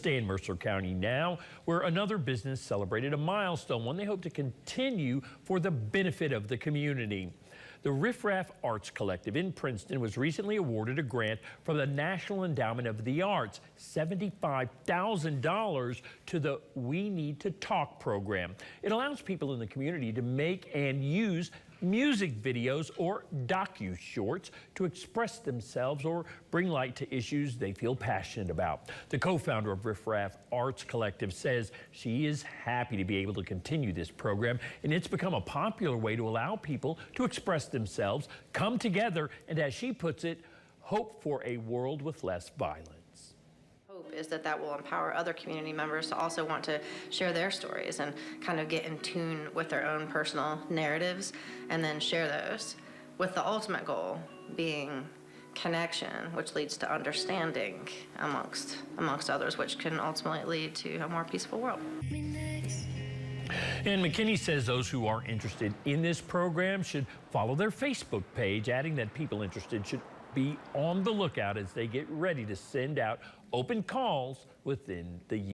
stay in Mercer County now, where another business celebrated a milestone, one they hope to continue for the benefit of the community. The Riffraff Arts Collective in Princeton was recently awarded a grant from the National Endowment of the Arts, $75,000 to the We Need to Talk program. It allows people in the community to make and use music videos or docu-shorts to express themselves or bring light to issues they feel passionate about. The co-founder of Riffraff Arts Collective says she is happy to be able to continue this program, and it's become a popular way to allow people to express themselves, come together, and as she puts it, hope for a world with less violence. Hope is that that will empower other community members to also want to share their stories and kind of get in tune with their own personal narratives and then share those, with the ultimate goal being connection, which leads to understanding amongst others, which can ultimately lead to a more peaceful world. And McKinney says those who are interested in this program should follow their Facebook page, adding that people interested should be on the lookout as they get ready to send out open calls within the year.